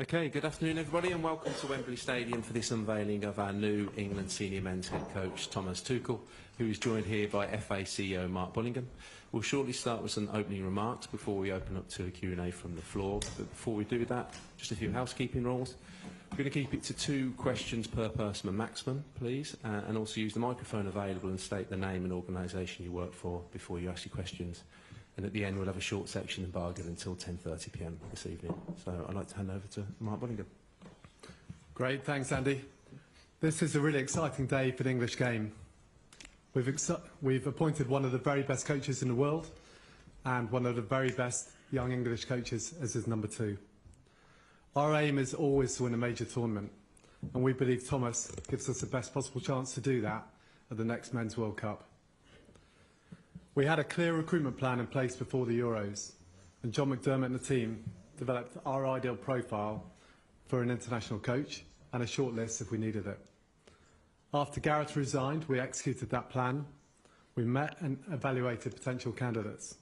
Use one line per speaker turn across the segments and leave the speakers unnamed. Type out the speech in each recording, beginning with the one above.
Okay, good afternoon everybody and welcome to Wembley Stadium for this unveiling of our new England senior men's head coach Thomas Tuchel, who is joined here by FA CEO Mark Bullingham. We'll shortly start with some opening remarks before we open up to a Q&A from the floor. But before we do that, just a few housekeeping rules. We're going to keep it to 2 questions per person maximum, please, and also use the microphone available and state the name and organisation you work for before you ask your questions. And at the end, we'll have a short section and bargain until 10:30 p.m. this evening. So I'd like to hand over to Mark Bullingham.
Great, thanks, Andy. This is a really exciting day for the English game. We've appointed one of the very best coaches in the world and one of the very best young English coaches as his number 2. Our aim is always to win a major tournament, and we believe Thomas gives us the best possible chance to do that at the next Men's World Cup. We had a clear recruitment plan in place before the Euros, and John McDermott and the team developed our ideal profile for an international coach and a shortlist if we needed it. After Gareth resigned, we executed that plan. We met and evaluated potential candidates.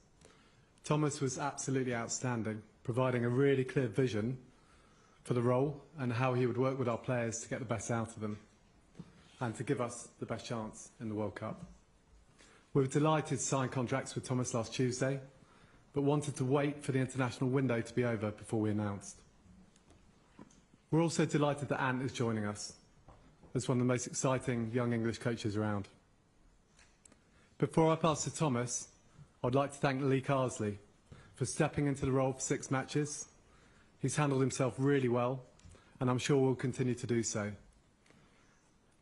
Thomas was absolutely outstanding, providing a really clear vision for the role and how he would work with our players to get the best out of them and to give us the best chance in the World Cup. We were delighted to sign contracts with Thomas last Tuesday, but wanted to wait for the international window to be over before we announced. We're also delighted that Ant is joining us as one of the most exciting young English coaches around. Before I pass to Thomas, I'd like to thank Lee Carsley for stepping into the role for 6 matches. He's handled himself really well, and I'm sure will continue to do so.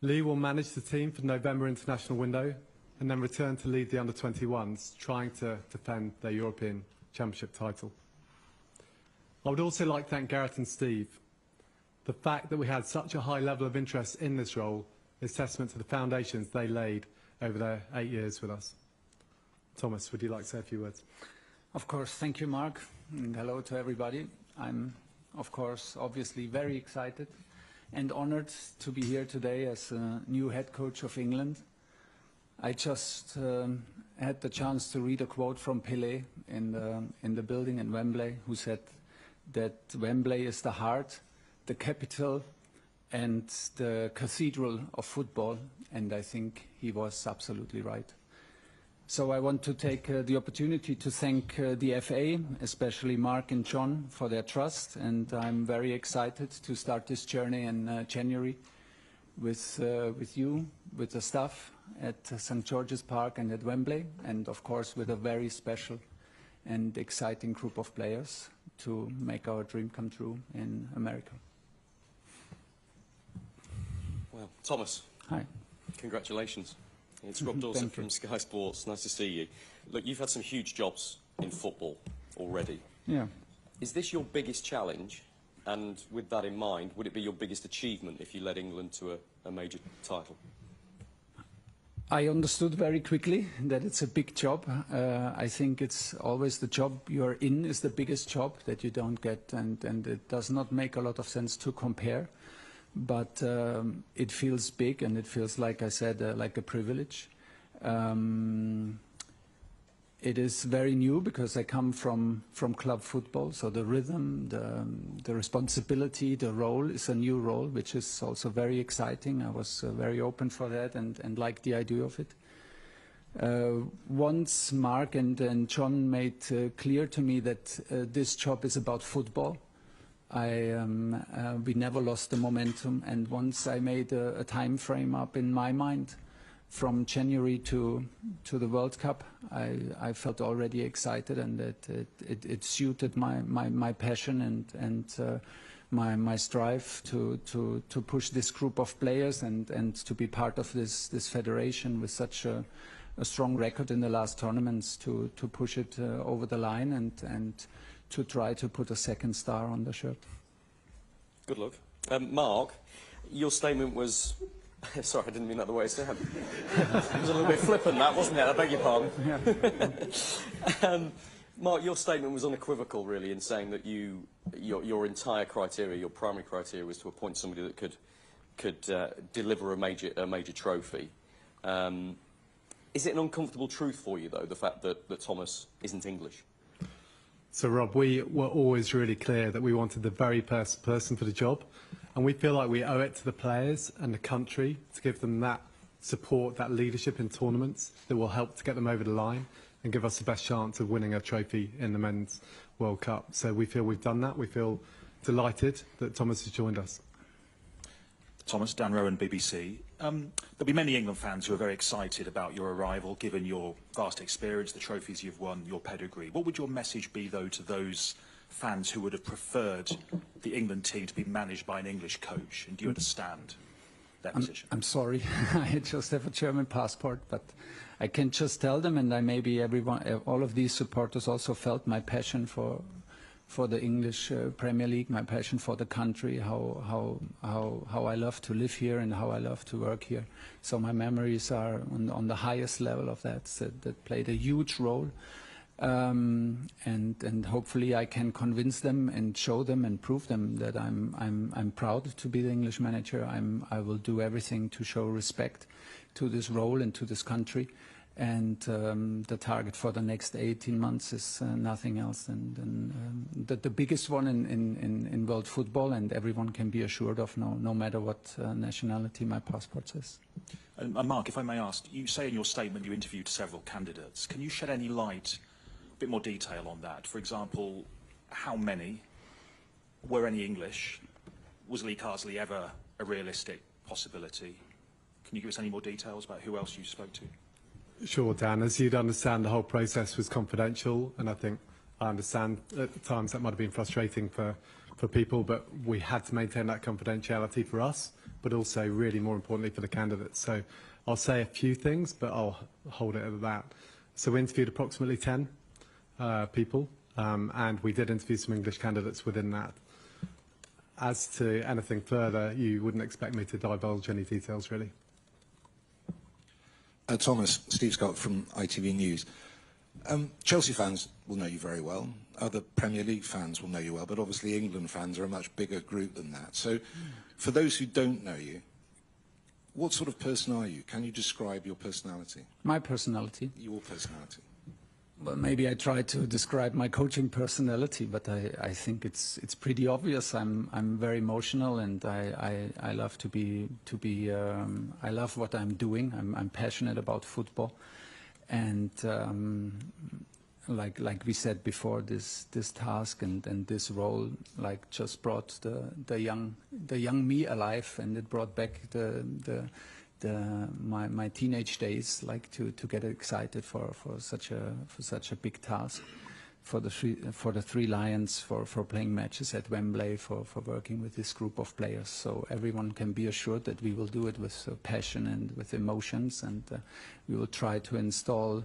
Lee will manage the team for the November international window and then return to lead the under-21s, trying to defend their European Championship title. I would also like to thank Gareth and Steve. The fact that we had such a high level of interest in this role is testament to the foundations they laid over their 8 years with us. Thomas, would you like to say a few words?
Of course, thank you, Mark, and hello to everybody. I'm, of course, obviously very excited. and honored to be here today as new head coach of England. I just had the chance to read a quote from Pelé in the building in Wembley, who said that Wembley is the heart, the capital, and the cathedral of football, and I think he was absolutely right. So I want to take the opportunity to thank the FA, especially Mark and John, for their trust, and I'm very excited to start this journey in January with you, with the staff at St. George's Park and at Wembley, and of course with a very special and exciting group of players to make our dream come true in America.
Well, Thomas.
Hi.
Congratulations. It's Rob Dawson from Sky Sports. Nice to see you. Look, you've had some huge jobs in football already.
Yeah.
Is this your biggest challenge? And with that in mind, would it be your biggest achievement if you led England to a major title?
I understood very quickly that it's a big job. I think it's always the job you're in is the biggest job that you don't get, and it does not make a lot of sense to compare. But it feels big, and it feels, like I said, like a privilege. It is very new because I come from club football, so the rhythm, the responsibility, the role is a new role, which is also very exciting. I was very open for that and liked the idea of it. Once Mark and John made clear to me that this job is about football, we never lost the momentum, and once I made a time frame up in my mind from January to the World Cup, I felt already excited, and that it suited my passion and my strive to push this group of players and to be part of this federation with such a strong record in the last tournaments to push it over the line and to try to put a second star on the shirt.
Good luck. Mark, your statement was... Sorry, I didn't mean that the way it sounded. It was a little bit flippant, that, wasn't it? I beg your pardon.
Yeah.
Mark, your statement was unequivocal, really, in saying that your entire criteria, your primary criteria, was to appoint somebody that could deliver a major trophy. Is it an uncomfortable truth for you, though, the fact that Thomas isn't English?
So, Rob, we were always really clear that we wanted the very best person for the job, and we feel like we owe it to the players and the country to give them that support, that leadership in tournaments that will help to get them over the line and give us the best chance of winning a trophy in the Men's World Cup. So we feel we've done that. We feel delighted that Thomas has joined us.
Thomas, Dan Rowan, BBC. There'll be many England fans who are very excited about your arrival, given your vast experience, the trophies you've won, your pedigree. What would your message be, though, to those fans who would have preferred the England team to be managed by an English coach? And do you understand that position?
I'm sorry, I just have a German passport, but I can just tell them, and maybe all of these supporters also felt my passion for the English Premier League, my passion for the country, how I love to live here and how I love to work here. So my memories are on the highest level of that played a huge role. And hopefully I can convince them and show them and prove them that I'm proud to be the English manager. I will do everything to show respect to this role and to this country. And the target for the next 18 months is nothing else than the biggest one in world football, and everyone can be assured of, no matter what nationality my passport says.
And Mark, if I may ask, you say in your statement you interviewed several candidates. Can you shed any light, a bit more detail on that? For example, how many? Were any English? Was Lee Carsley ever a realistic possibility? Can you give us any more details about who else you spoke to?
Sure, Dan. As you'd understand, the whole process was confidential, and I understand at times that might have been frustrating for people, but we had to maintain that confidentiality for us, but also really more importantly for the candidates. So I'll say a few things, but I'll hold it at that. So we interviewed approximately 10 people, and we did interview some English candidates within that. As to anything further, you wouldn't expect me to divulge any details, really.
Thomas, Steve Scott from ITV News. Chelsea fans will know you very well. Other Premier League fans will know you well, but obviously England fans are a much bigger group than that. So for those who don't know you, what sort of person are you? Can you describe your personality?
My personality?
Your personality.
Well, maybe I try to describe my coaching personality, but I think it's pretty obvious. I'm very emotional, and I love I love what I'm doing. I'm passionate about football, and like we said before, this task and this role just brought the young me alive, and it brought back my teenage days, to get excited for such a big task, for the three Lions, for playing matches at Wembley, for working with this group of players. So everyone can be assured that we will do it with passion and with emotions, and we will try to install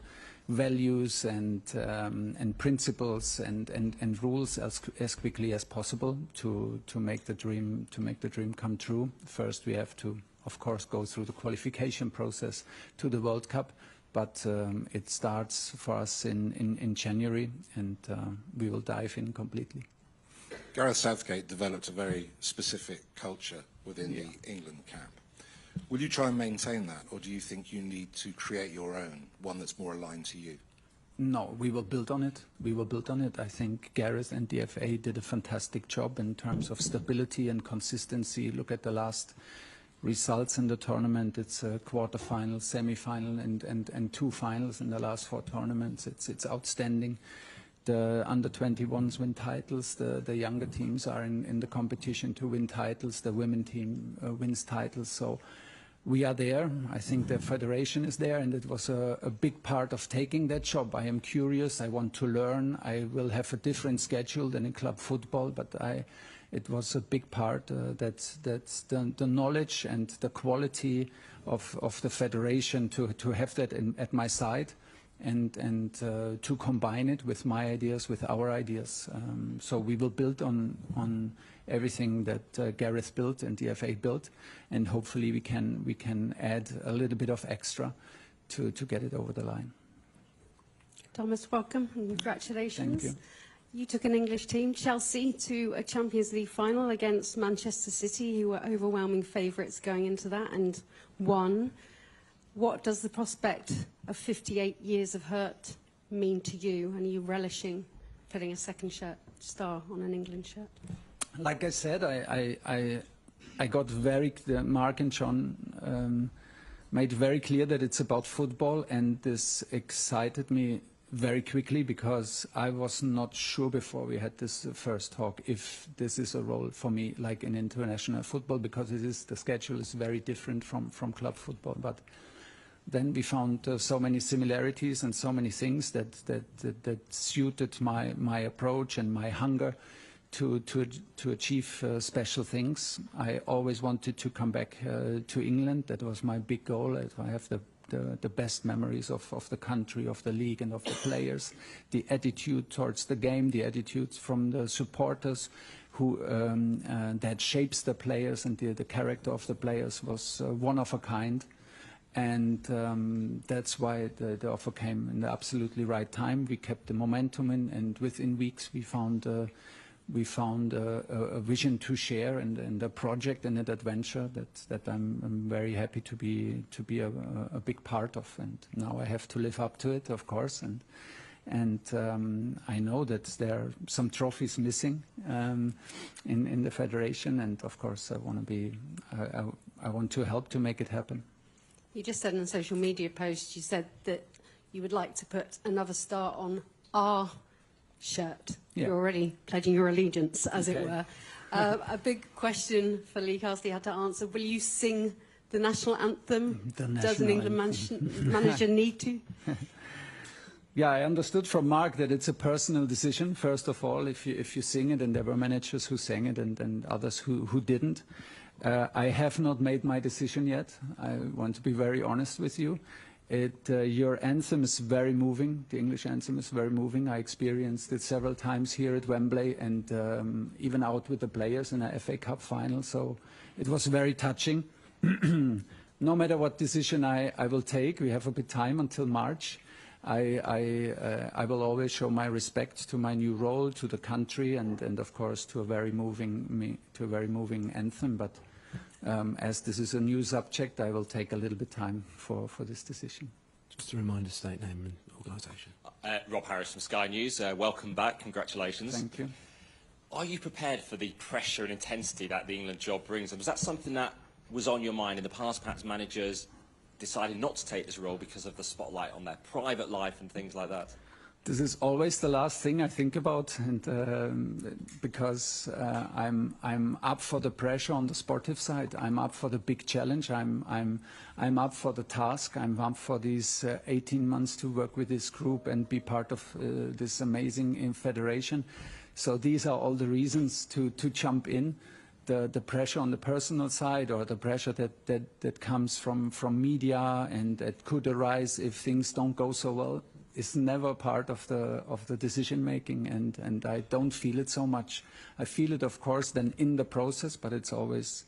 values and principles and rules as quickly as possible to make the dream come true. First, we have to, of course, go through the qualification process to the World Cup, but it starts for us in January, and we will dive in completely.
Gareth Southgate developed a very specific culture within the England camp. Will you try and maintain that, or do you think you need to create your own, one that's more aligned to you?
No, we will build on it. We will build on it. I think Gareth and the FA did a fantastic job in terms of stability and consistency. Look at the last results in the tournament. It's a quarter-final, semi-final, and two finals in the last four tournaments. It's outstanding. The under-21s win titles. The younger teams are in the competition to win titles. The women team wins titles. So we are there. I think the federation is there, and it was a big part of taking that job. I am curious. I want to learn. I will have a different schedule than in club football, but it was a big part. That's the knowledge and the quality of the federation to have that at my side, and to combine it with my ideas, with our ideas. So we will build on everything that Gareth built and the FA built, and hopefully we can add a little bit of extra to get it over the line.
Thomas, welcome and congratulations.
Thank you.
You took an English team, Chelsea, to a Champions League final against Manchester City, who were overwhelming favourites going into that, and won. What does the prospect of 58 years of hurt mean to you? And are you relishing putting a second star on an England shirt?
Like I said, I got Mark and John made very clear that it's about football, and this excited me very quickly, because I was not sure before we had this first talk if this is a role for me like in international football, because the schedule is very different from club football. But then we found so many similarities and so many things that suited my approach and my hunger to achieve special things. I always wanted to come back to England. That was my big goal. I have the best memories of the country, of the league, and of the players. The attitude towards the game, the attitude from the supporters who that shapes the players, and the character of the players was one of a kind. And that's why the offer came in the absolutely right time. We kept the momentum in, and within weeks we found a vision to share, and a project and an adventure that I'm very happy to be a big part of. And now I have to live up to it, of course. And I know that there are some trophies missing in the federation, and of course I want to help to make it happen.
You just said in a social media post, you said that you would like to put another star on our shirt.
Yeah.
You're already pledging your allegiance, as it were. A big question for Lee Castley had to answer. Will you sing the national anthem? Does an England manager need to?
Yeah, I understood from Mark that it's a personal decision, first of all, if you sing it, and there were managers who sang it and others who didn't. I have not made my decision yet. I want to be very honest with you. Your anthem is very moving. The English anthem is very moving. I experienced it several times here at Wembley, and even out with the players in a FA Cup final. So it was very touching. No matter what decision I will take, we have a bit time until March. I will always show my respect to my new role, to the country, and of course to a very moving anthem. But as this is a new subject, I will take a little bit time for this decision.
Just a reminder, state name and organisation.
Rob Harris from Sky News. Welcome back. Congratulations.
Thank you.
Are you prepared for the pressure and intensity that the England job brings? And was that something that was on your mind in the past? Perhaps managers decided not to take this role because of the spotlight on their private life and things like that?
This is always the last thing I think about, and because I'm up for the pressure on the sportive side. I'm up for the big challenge. I'm up for the task. I'm up for these 18 months to work with this group and be part of this amazing federation. So these are all the reasons to jump in. The pressure on the personal side, or the pressure that comes from media and that could arise if things don't go so well, is never part of the decision making, and I don't feel it so much. I feel it, of course, then in the process, but it's always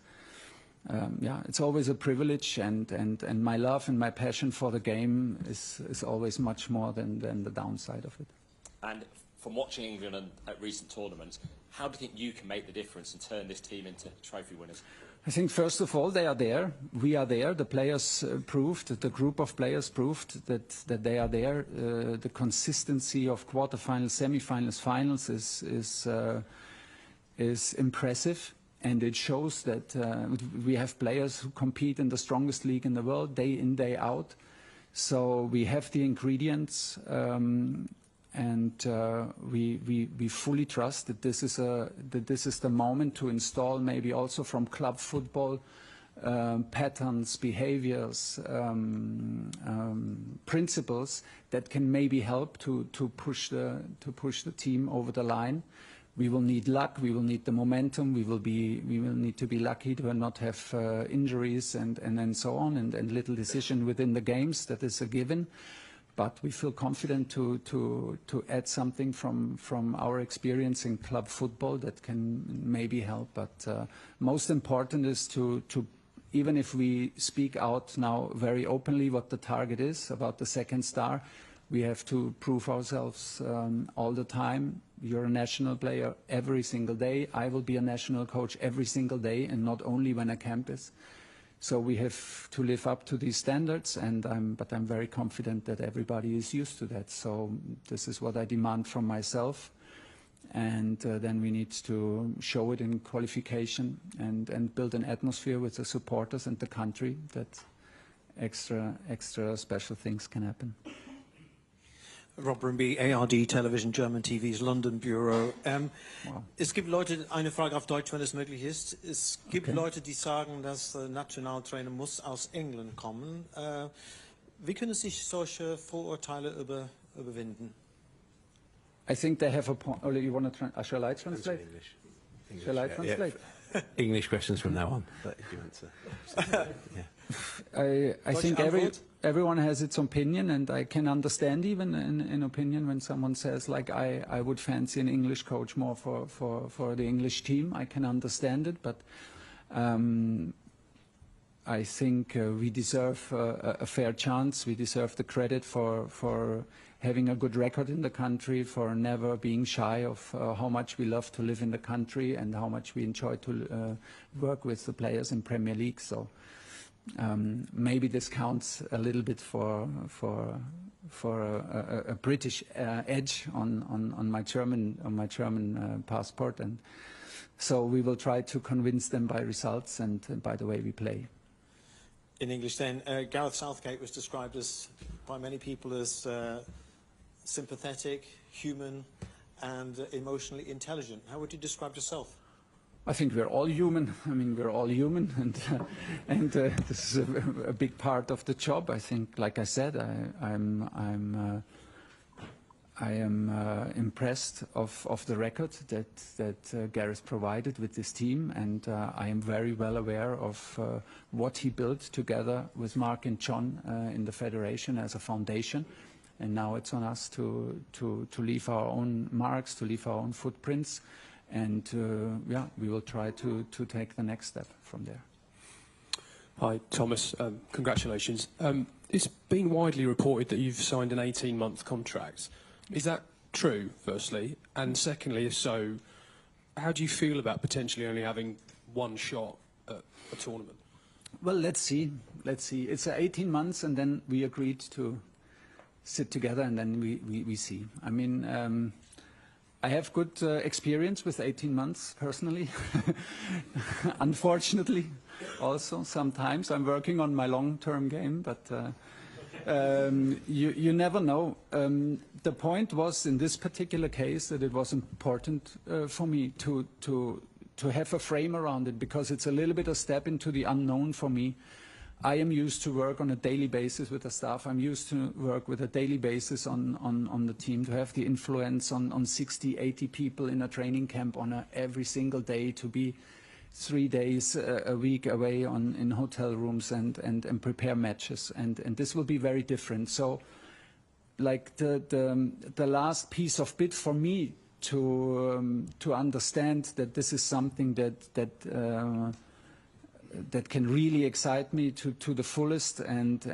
it's always a privilege, and my love and my passion for the game is always much more than the downside of it.
And from watching England at recent tournaments, how do you think you can make the difference and turn this team into trophy winners?
I think, first of all, they are there. We are there. The players proved, the group of players proved that they are there. The consistency of quarterfinals, semi-finals, finals is impressive, and it shows that we have players who compete in the strongest league in the world, day in, day out. So we have the ingredients, and we fully trust that this is the moment to install, maybe also from club football, patterns, behaviors, principles that can maybe help to push the team over the line. We will need luck. We will need the momentum. We will need to be lucky to not have injuries and so on, and little decision within the games. That is a given. But we feel confident to add something from our experience in club football that can maybe help. But most important is to even if we speak out now very openly what the target is about the second star, we have to prove ourselves all the time. You're a national player every single day. I will be a national coach every single day, and not only when a camp is. So we have to live up to these standards, but I'm very confident that everybody is used to that. So this is what I demand from myself, and then we need to show it in qualification and build an atmosphere with the supporters and the country that extra special things can happen.
Rob Brimby, ARD Television, German TV's London Bureau.
Wow.
Es gibt Leute, eine Frage auf Deutsch, wenn es möglich ist. Es gibt Leute, die sagen, dass der Nationaltrainer muss aus England kommen. Wie können sich solche Vorurteile überwinden?
I think they have a point. Oh, you want to shall I translate?
English.
Shall I translate?
Yeah. English questions from now on. But if you answer. Yeah.
I think everyone has its opinion, and I can understand even an opinion when someone says, like, I would fancy an English coach more for the English team. I can understand it, but I think we deserve a fair chance. We deserve the credit for having a good record in the country, for never being shy of how much we love to live in the country and how much we enjoy to work with the players in Premier League. So maybe this counts a little bit for a British edge on my German passport, and so we will try to convince them by results and by the way we play.
In English then, Gareth Southgate was described by many people as sympathetic, human and emotionally intelligent. How would you describe yourself?
I think we're all human. I mean, we're all human, and this is a big part of the job. I think, like I said, I am impressed of the record that Gareth provided with this team, and I am very well aware of what he built together with Mark and John in the federation as a foundation. And now it's on us to leave our own marks, to leave our own footprints, and we will try to take the next step from there.
Hi, Thomas. Congratulations. It's been widely reported that you've signed an 18-month contract. Is that true, firstly? And secondly, if so, how do you feel about potentially only having one shot at a tournament?
Well, let's see. Let's see. It's 18 months, and then we agreed to sit together, and then we see. I mean, I have good experience with 18 months, personally. Unfortunately, also, sometimes. I'm working on my long-term game, but you never know. The point was, in this particular case, that it was important for me to have a frame around it, because it's a little bit a step into the unknown for me. I am used to work on a daily basis with the staff. I'm used to work with a daily basis on the team, to have the influence on 60, 80 people in a training camp on every single day, to be 3 days a week away in hotel rooms and prepare matches. And this will be very different. So, like the last piece of bit for me to understand that this is something that can really excite me to the fullest, and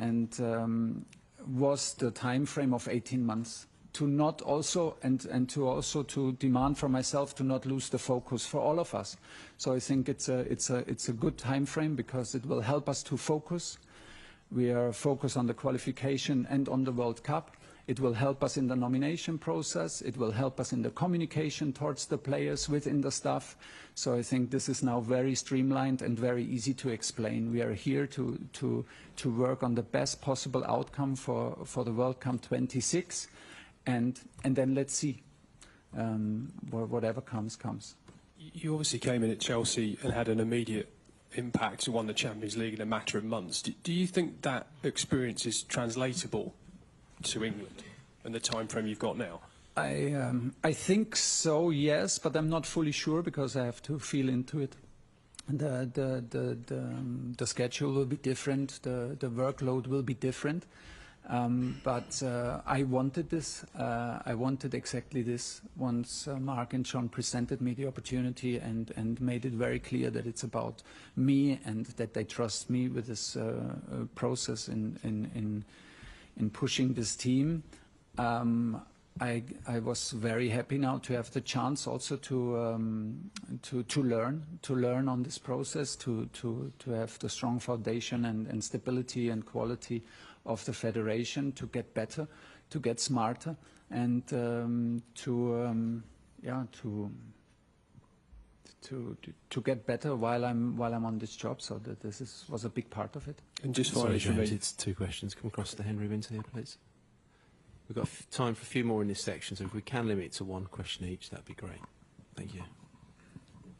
was the time frame of 18 months. To not also to demand from myself to not lose the focus for all of us. So I think it's a good time frame, because it will help us to focus. We are focused on the qualification and on the World Cup. It will help us in the nomination process. It will help us in the communication towards the players within the staff. So I think this is now very streamlined and very easy to explain. We are here to work on the best possible outcome for the World Cup 26, and then let's see. Whatever comes.
You obviously came in at Chelsea and had an immediate impact and won the Champions League in a matter of months. Do you think that experience is translatable to England and the time frame you've got now?
I think so, yes, but I'm not fully sure, because I have to feel into it. The schedule will be different, the workload will be different, but I wanted this. I wanted exactly this once Mark and John presented me the opportunity and made it very clear that it's about me and that they trust me with this process in pushing this team. I was very happy now to have the chance also to learn on this process, to have the strong foundation and stability and quality of the federation, to get better, to get smarter, and to get better while I'm on this job. So that this was a big part of it.
And just
Sorry,
finally,
James, it's 2 questions. Come across to Henry Winter here, please. We've got time for a few more in this section, so if we can limit it to 1 question each, that'd be great. Thank you.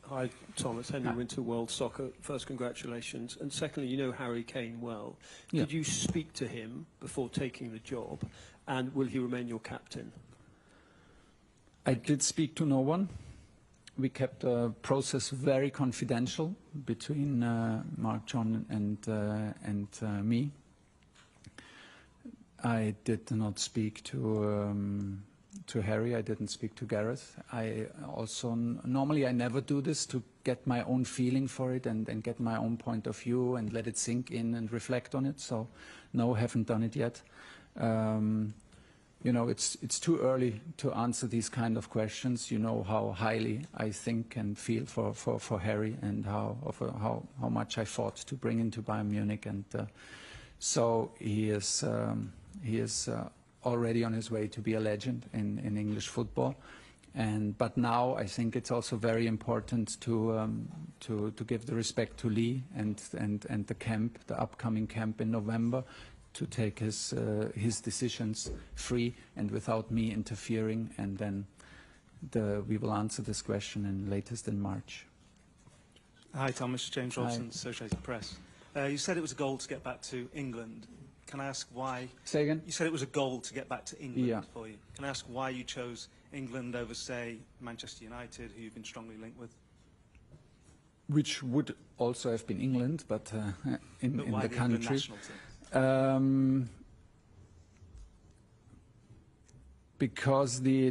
Hi, Thomas. Henry Winter, World Soccer. First, congratulations. And secondly, you know Harry Kane well.
Yeah.
Did you speak to him before taking the job? And will he remain your captain?
I did speak to no one. We kept the process very confidential between Mark, John, and me. I did not speak to Harry. I didn't speak to Gareth. I also normally I never do this, to get my own feeling for it and get my own point of view and let it sink in and reflect on it. So no, haven't done it yet. You know, it's too early to answer these kind of questions. You know how highly I think and feel for Harry, and how much I fought to bring him to Bayern Munich, and so he is already on his way to be a legend in English football. But now I think it's also very important to give the respect to Lee and the camp, the upcoming camp in November, to take his decisions free and without me interfering, and then we will answer this question latest in March.
Hi, Thomas. James Robson, Associated Press. You said it was a goal to get back to England. Can I ask why?
Say again?
You said it was a goal to get back to England.
Yeah.
For you. Can I ask why you chose England over, say, Manchester United, who you've been strongly linked with?
Which would also have been England, but in
why
the
the
country.
England national team?
Because the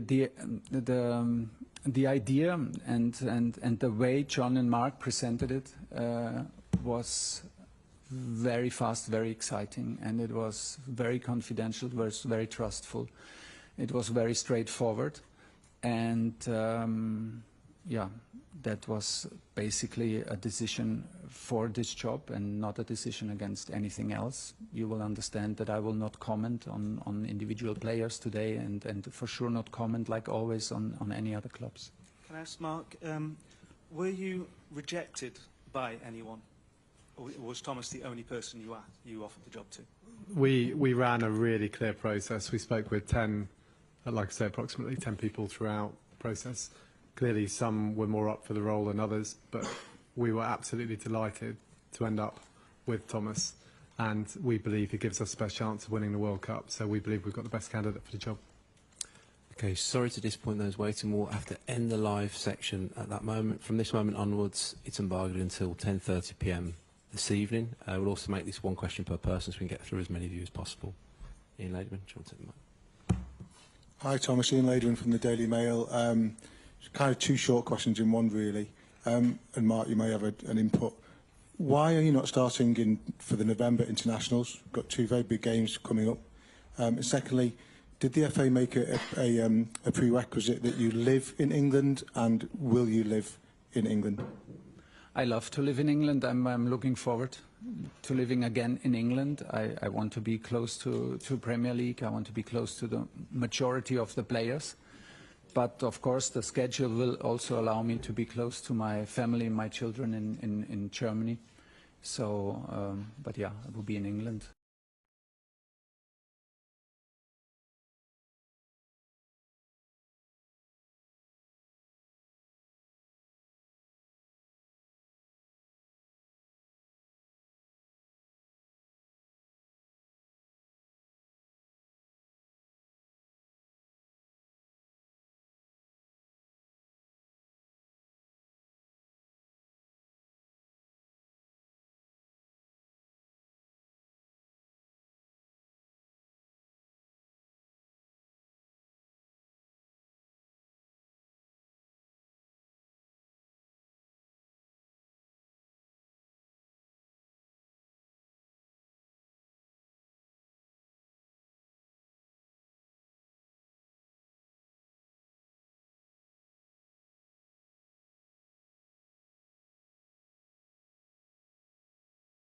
idea and the way John and Mark presented it was very fast, very exciting, and it was very confidential, it was very trustful, it was very straightforward, and yeah, that was basically a decision for this job and not a decision against anything else. You will understand that I will not comment on individual players today, and for sure not comment, like always, on any other clubs.
Can I ask Mark, were you rejected by anyone? Or was Thomas the only person you offered the job to?
We ran a really clear process. We spoke with 10, like I say, approximately 10 people throughout the process. Clearly some were more up for the role than others, but we were absolutely delighted to end up with Thomas, and we believe he gives us the best chance of winning the World Cup, so we believe we've got the best candidate for the job.
Okay, sorry to disappoint those waiting. We'll have to end the live section at that moment. From this moment onwards, it's embargoed until 10:30 p.m. this evening. We'll also make this one question per person so we can get through as many of you as possible. Ian Ladyman, do you want to take the mic?
Hi Thomas, Ian Ladyman from the Daily Mail. Kind of two short questions in one really, and Mark, you may have an input. Why are you not starting for the November internationals? Got two very big games coming up. And secondly, did the FA make a prerequisite that you live in England, and will you live in England?
I love to live in England. I'm looking forward to living again in England. I want to be close to Premier League. I want to be close to the majority of the players. But of course, the schedule will also allow me to be close to my family, my children in Germany. So, but yeah, I will be in England.